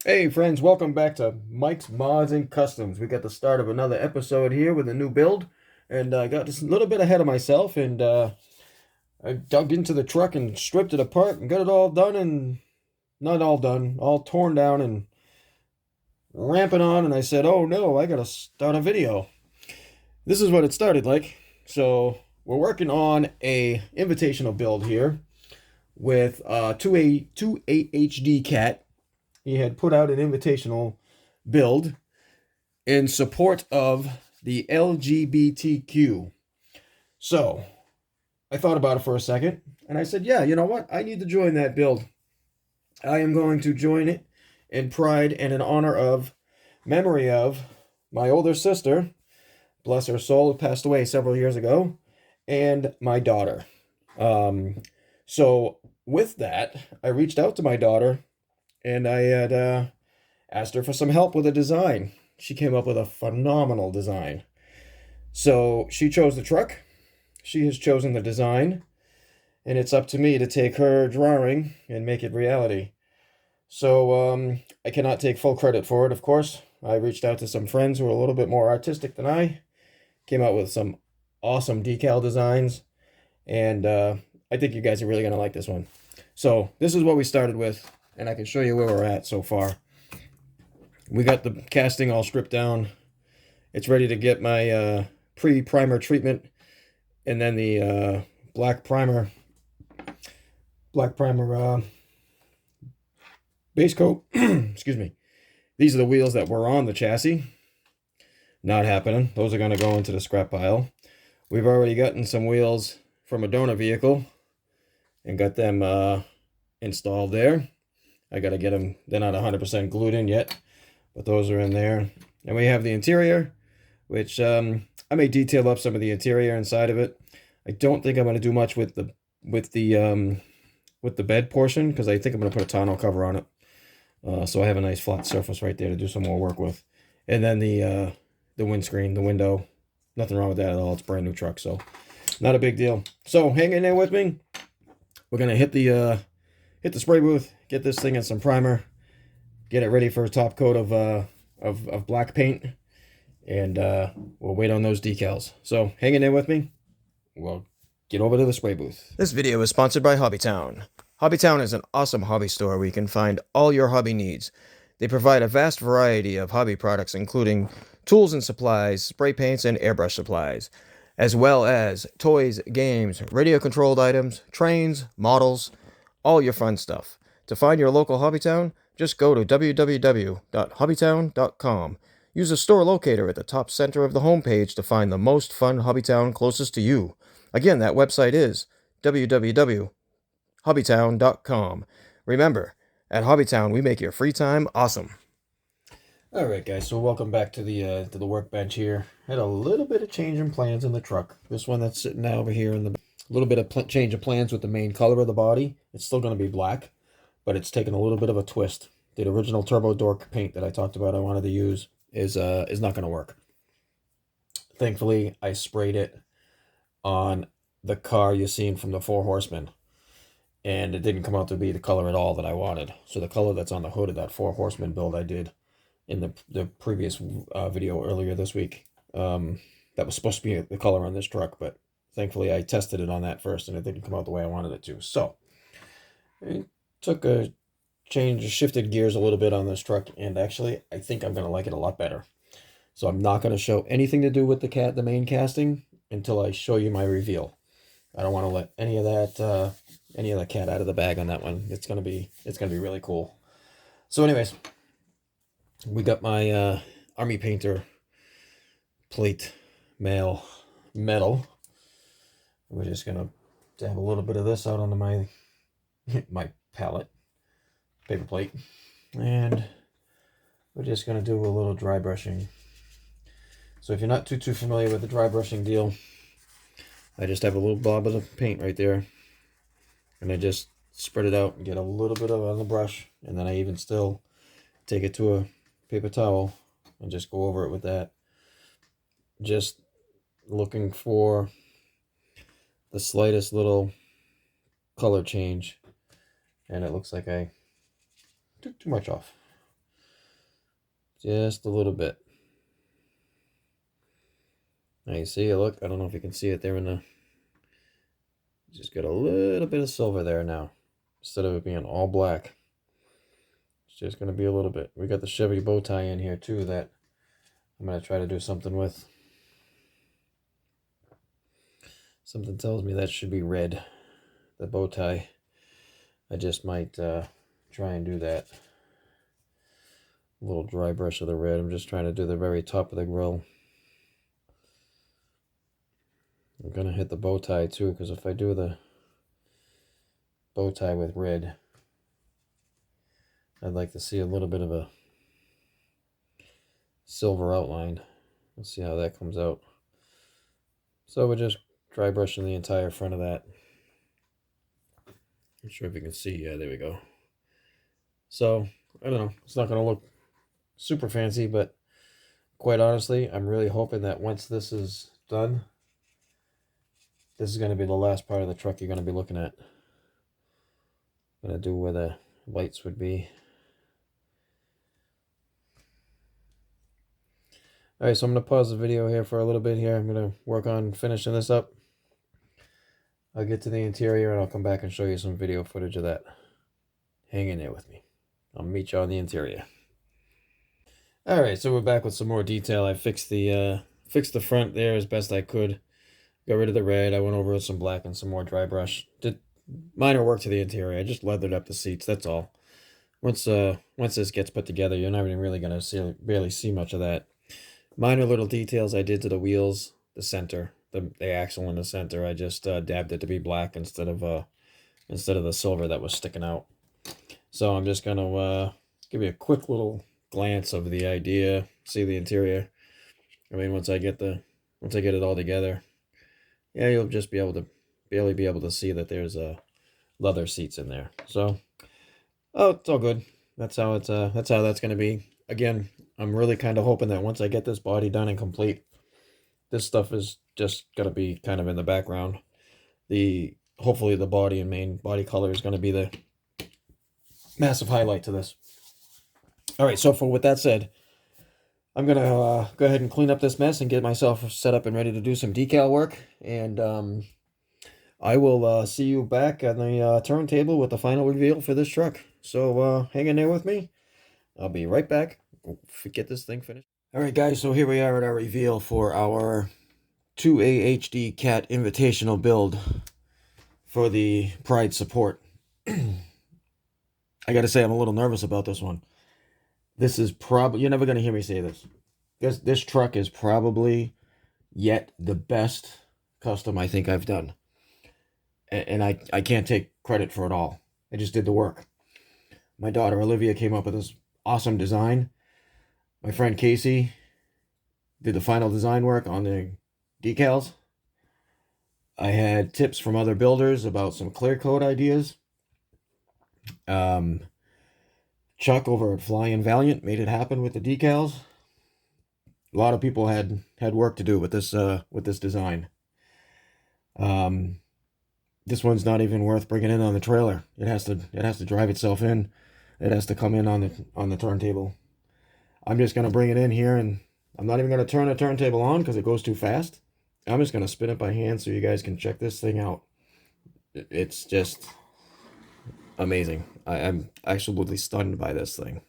Hey friends, welcome back to Mike's Mods and Customs. We got the start of another episode here with a new build, and I got just a little bit ahead of myself, and I dug into the truck and stripped it apart and got it all done, and not all done, all torn down and ramping on, and I said, oh no, I gotta start a video. This is what it started like. So we're working on a invitational build here with 2AHD CAT. He had put out an invitational build in support of the LGBTQ. So I thought about it for a second and I said, yeah, you know what? I need to join that build. I am going to join it in pride and in honor of, memory of my older sister, bless her soul, who passed away several years ago, and my daughter. So with that, I reached out to my daughter and I had asked her for some help with a design. She came up with a phenomenal design. So she chose the truck, she has chosen the design, and it's up to me to take her drawing and make it reality. So I cannot take full credit for it, of course. I reached out to some friends who are a little bit more artistic than I, came out with some awesome decal designs, and I think you guys are really going to like this one. So this is what we started with, and I can show you where we're at so far. We got the casting all stripped down. It's ready to get my pre-primer treatment, and then the black primer base coat. Excuse me. These are the wheels that were on the chassis. Not happening. Those are going to go into the scrap pile. We've already gotten some wheels from a donor vehicle and got them installed there. I got to get them. They're not 100% glued in yet, but those are in there. And we have the interior, which I may detail up some of the interior inside of it. I don't think I'm going to do much with the bed portion, because I think I'm going to put a tonneau cover on it. So I have a nice flat surface right there to do some more work with. And then the windscreen, the window, nothing wrong with that at all. It's a brand new truck, so not a big deal. So hang in there with me. We're going to hit the spray booth, get this thing in some primer, get it ready for a top coat of black paint, and we'll wait on those decals. So hang in there with me. We'll get over to the spray booth. This video is sponsored by Hobbytown. Hobbytown is an awesome hobby store where you can find all your hobby needs. They provide a vast variety of hobby products, including tools and supplies, spray paints, and airbrush supplies, as well as toys, games, radio-controlled items, trains, models, all your fun stuff. To find your local Hobbytown, just go to www.hobbytown.com. Use the store locator at the top center of the homepage to find the most fun Hobbytown closest to you. Again, that website is www.hobbytown.com. Remember, at Hobbytown, we make your free time awesome. All right, guys. So welcome back to the workbench here. Had a little bit of change in plans in the truck. This one that's sitting over here in the little bit of change of plans with the main color of the body. It's still going to be black, but it's taken a little bit of a twist. The original turbo dork paint that I talked about I wanted to use is not going to work. Thankfully, I sprayed it on the car you're seeing from the Four Horsemen, and it didn't come out to be the color at all that I wanted. So the color that's on the hood of that Four Horsemen build I did in the previous video earlier this week, that was supposed to be the color on this truck, but thankfully I tested it on that first and it didn't come out the way I wanted it to. So I took a change, shifted gears a little bit on this truck, and actually I think I'm going to like it a lot better. So I'm not going to show anything to do with the main casting until I show you my reveal. I don't want to let any of the cat out of the bag on that one. It's gonna be really cool. So anyways, we got my Army Painter plate mail metal. We're just gonna dab a little bit of this out onto my palette paper plate, and we're just gonna do a little dry brushing. So if you're not too familiar with the dry brushing deal, I just have a little blob of the paint right there, and I just spread it out and get a little bit of it on the brush, and then I even still take it to a paper towel and just go over it with that, just looking for the slightest little color change, and it looks like I took too much off. Just a little bit. Now you see it, look, I don't know if you can see it there in the, just got a little bit of silver there now. Instead of it being all black. It's just going to be a little bit. We got the Chevy bow tie in here too that I'm going to try to do something with. Something tells me that should be red, the bow tie. I just might try and do that. A little dry brush of the red. I'm just trying to do the very top of the grill. I'm going to hit the bow tie too, because if I do the bow tie with red, I'd like to see a little bit of a silver outline. Let's see how that comes out. So we're just dry brushing the entire front of that. Not sure if you can see. Yeah, there we go. So, I don't know. It's not going to look super fancy, but quite honestly, I'm really hoping that once this is done, this is going to be the last part of the truck you're going to be looking at. I'm going to do where the lights would be. Alright, so I'm going to pause the video here for a little bit here. I'm going to work on finishing this up. I'll get to the interior and I'll come back and show you some video footage of that. Hang in there with me. I'll meet you on the interior. Alright, so we're back with some more detail. I fixed the front there as best I could. Got rid of the red. I went over with some black and some more dry brush. Did minor work to the interior. I just leathered up the seats, that's all. Once this gets put together, you're not even really going to barely see much of that. Minor little details I did to the wheels, the center, the axle in the center. I just dabbed it to be black instead of the silver that was sticking out. So I'm just going to give you a quick little glance of the idea, see the interior. I mean, once I get it all together, yeah, you'll just be able to barely be able to see that there's leather seats in there. So, oh, it's all good. That's how that's going to be. Again, I'm really kind of hoping that once I get this body done and complete, this stuff is just going to be kind of in the background. Hopefully the body and main body color is going to be the massive highlight to this. All right, so with that said, I'm going to go ahead and clean up this mess and get myself set up and ready to do some decal work. And I will see you back on the turntable with the final reveal for this truck. So hang in there with me. I'll be right back. Get this thing finished. All right, guys, so here we are at our reveal for our 2AHD CAT Invitational build for the Pride Support. I got to say, I'm a little nervous about this one. This is probably, you're never going to hear me say this. This truck is probably yet the best custom I think I've done. And I can't take credit for it all. I just did the work. My daughter Olivia came up with this awesome design. My friend Casey did the final design work on the decals. I had tips from other builders about some clear coat ideas. Chuck over at Flying Valiant made it happen with the decals. A lot of people had work to do with this design. This one's not even worth bringing in on the trailer. It has to drive itself in. It has to come in on the turntable. I'm just gonna bring it in here, and I'm not even gonna turn the turntable on because it goes too fast. I'm just gonna spin it by hand so you guys can check this thing out. It's just amazing. I'm absolutely stunned by this thing.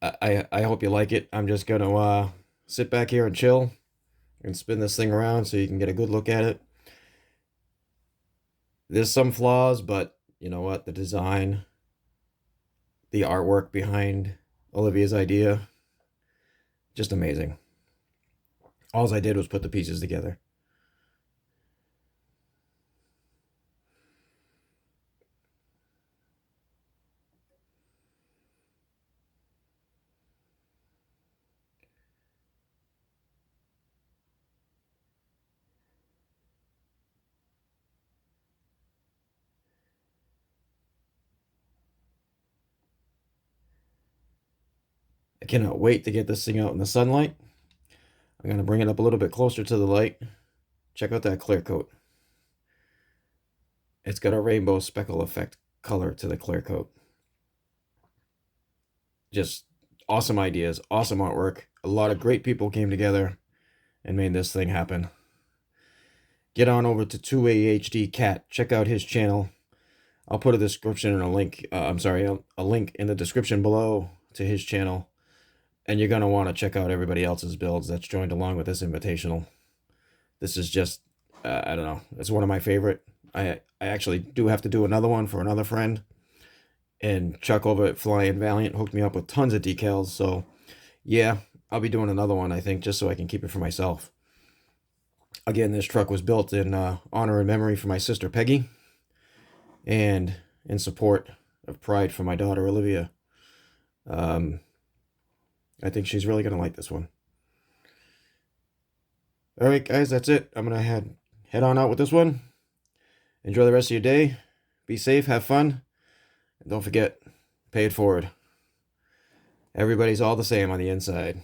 I hope you like it. I'm just gonna sit back here and chill and spin this thing around so you can get a good look at it. There's some flaws, but you know what? The design, the artwork behind Olivia's idea, just amazing. All I did was put the pieces together. I cannot wait to get this thing out in the sunlight. I'm going to bring it up a little bit closer to the light. Check out that clear coat. It's got a rainbow speckle effect color to the clear coat. just awesome ideas, awesome artwork. A lot of great people came together and made this thing happen. Get on over to 2AHD Cat. Check out his channel. I'll put a description and a link. A link in the description below to his channel. And you're going to want to check out everybody else's builds that's joined along with this invitational. This is just, I don't know. It's one of my favorite. I actually do have to do another one for another friend. And Chuck over at Flying Valiant hooked me up with tons of decals. So, yeah, I'll be doing another one, I think, just so I can keep it for myself. Again, this truck was built in honor and memory for my sister, Peggy. And in support of pride for my daughter, Olivia. I think she's really going to like this one. All right, guys, that's it. I'm going to head on out with this one. Enjoy the rest of your day. Be safe, have fun. And don't forget, pay it forward. Everybody's all the same on the inside.